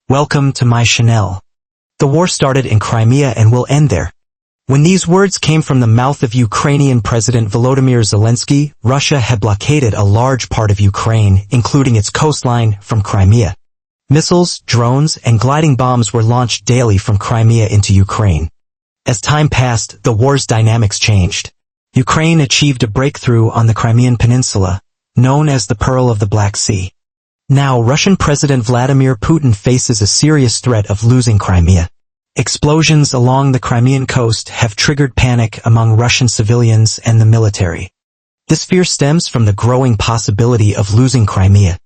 Welcome to my Chanel. The war started in Crimea and will end there. When these words came from the mouth of Ukrainian President Volodymyr Zelensky, Russia had blockaded a large part of Ukraine, including its coastline, from Crimea. Missiles, drones, and gliding bombs were launched daily from Crimea into Ukraine. As time passed, the war's dynamics changed. Ukraine achieved a breakthrough on the Crimean Peninsula, known as the Pearl of the Black Sea. Now Russian President Vladimir Putin faces a serious threat of losing Crimea. Explosions along the Crimean coast have triggered panic among Russian civilians and the military. This fear stems from the growing possibility of losing Crimea.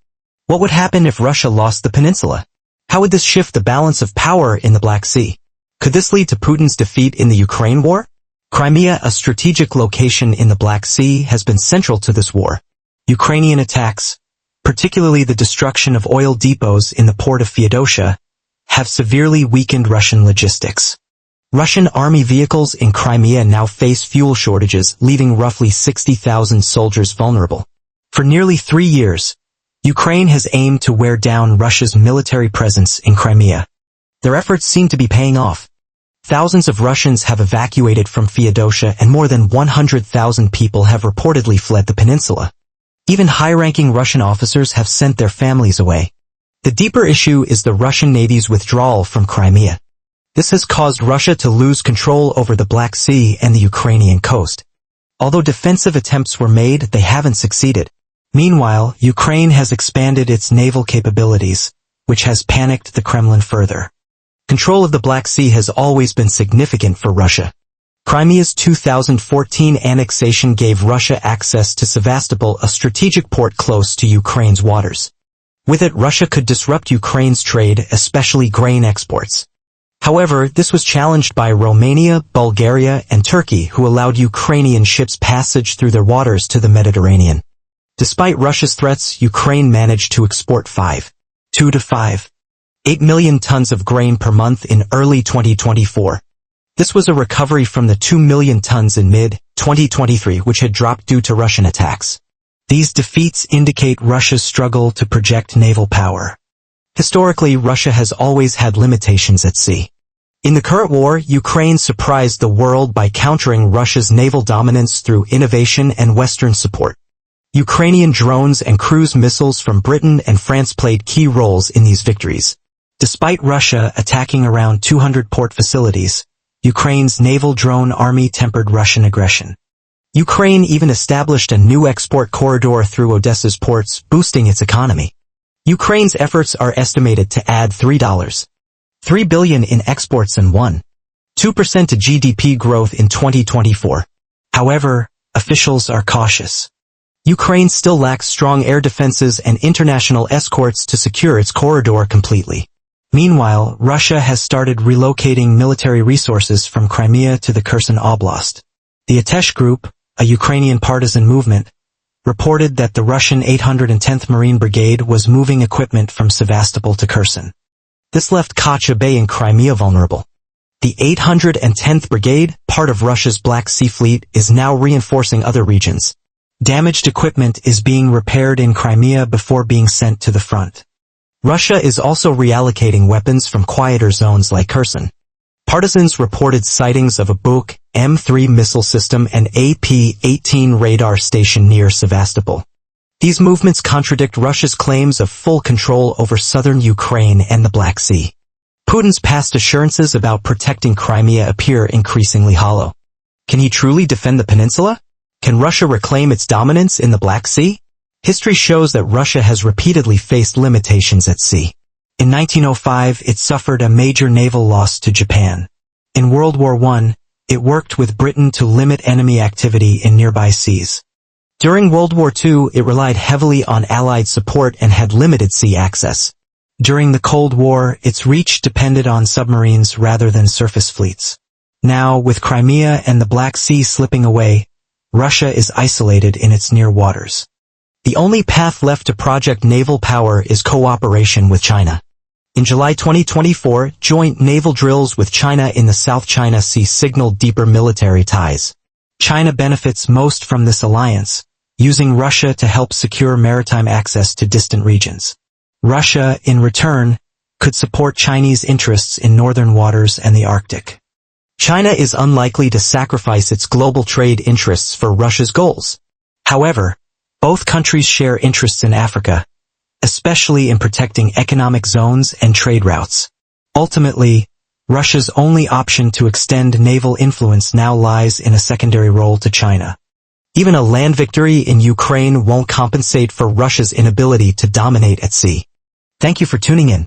What would happen if Russia lost the peninsula? How would this shift the balance of power in the Black Sea? Could this lead to Putin's defeat in the Ukraine war? Crimea, a strategic location in the Black Sea, has been central to this war. Ukrainian attacks, particularly the destruction of oil depots in the port of Feodosia, have severely weakened Russian logistics. Russian army vehicles in Crimea now face fuel shortages, leaving roughly 60,000 soldiers vulnerable. For nearly 3 years, Ukraine has aimed to wear down Russia's military presence in Crimea. Their efforts seem to be paying off. Thousands of Russians have evacuated from Feodosia and more than 100,000 people have reportedly fled the peninsula. Even high-ranking Russian officers have sent their families away. The deeper issue is the Russian Navy's withdrawal from Crimea. This has caused Russia to lose control over the Black Sea and the Ukrainian coast. Although defensive attempts were made, they haven't succeeded. Meanwhile, Ukraine has expanded its naval capabilities, which has panicked the Kremlin further. Control of the Black Sea has always been significant for Russia. Crimea's 2014 annexation gave Russia access to Sevastopol, a strategic port close to Ukraine's waters. With it, Russia could disrupt Ukraine's trade, especially grain exports. However, this was challenged by Romania, Bulgaria, and Turkey, who allowed Ukrainian ships passage through their waters to the Mediterranean. Despite Russia's threats, Ukraine managed to export 8 million tons of grain per month in early 2024. This was a recovery from the 2 million tons in mid-2023, which had dropped due to Russian attacks. These defeats indicate Russia's struggle to project naval power. Historically, Russia has always had limitations at sea. In the current war, Ukraine surprised the world by countering Russia's naval dominance through innovation and Western support. Ukrainian drones and cruise missiles from Britain and France played key roles in these victories. Despite Russia attacking around 200 port facilities, Ukraine's naval drone army tempered Russian aggression. Ukraine even established a new export corridor through Odessa's ports, boosting its economy. Ukraine's efforts are estimated to add $3 billion in exports and 1.2% to GDP growth in 2024. However, officials are cautious. Ukraine still lacks strong air defenses and international escorts to secure its corridor completely. Meanwhile, Russia has started relocating military resources from Crimea to the Kherson Oblast. The Atesh Group, a Ukrainian partisan movement, reported that the Russian 810th Marine Brigade was moving equipment from Sevastopol to Kherson. This left Kacha Bay in Crimea vulnerable. The 810th Brigade, part of Russia's Black Sea Fleet, is now reinforcing other regions. Damaged equipment is being repaired in Crimea before being sent to the front. Russia is also reallocating weapons from quieter zones like Kherson. Partisans reported sightings of a Buk M3 missile system and AP-18 radar station near Sevastopol. These movements contradict Russia's claims of full control over southern Ukraine and the Black Sea. Putin's past assurances about protecting Crimea appear increasingly hollow. Can he truly defend the peninsula? Can Russia reclaim its dominance in the Black Sea? History shows that Russia has repeatedly faced limitations at sea. In 1905, it suffered a major naval loss to Japan. In World War I, it worked with Britain to limit enemy activity in nearby seas. During World War II, it relied heavily on Allied support and had limited sea access. During the Cold War, its reach depended on submarines rather than surface fleets. Now, with Crimea and the Black Sea slipping away, Russia is isolated in its near waters. The only path left to project naval power is cooperation with China. In July 2024, joint naval drills with China in the South China Sea signaled deeper military ties. China benefits most from this alliance, using Russia to help secure maritime access to distant regions. Russia, in return, could support Chinese interests in northern waters and the Arctic. China is unlikely to sacrifice its global trade interests for Russia's goals. However, both countries share interests in Africa, especially in protecting economic zones and trade routes. Ultimately, Russia's only option to extend naval influence now lies in a secondary role to China. Even a land victory in Ukraine won't compensate for Russia's inability to dominate at sea. Thank you for tuning in.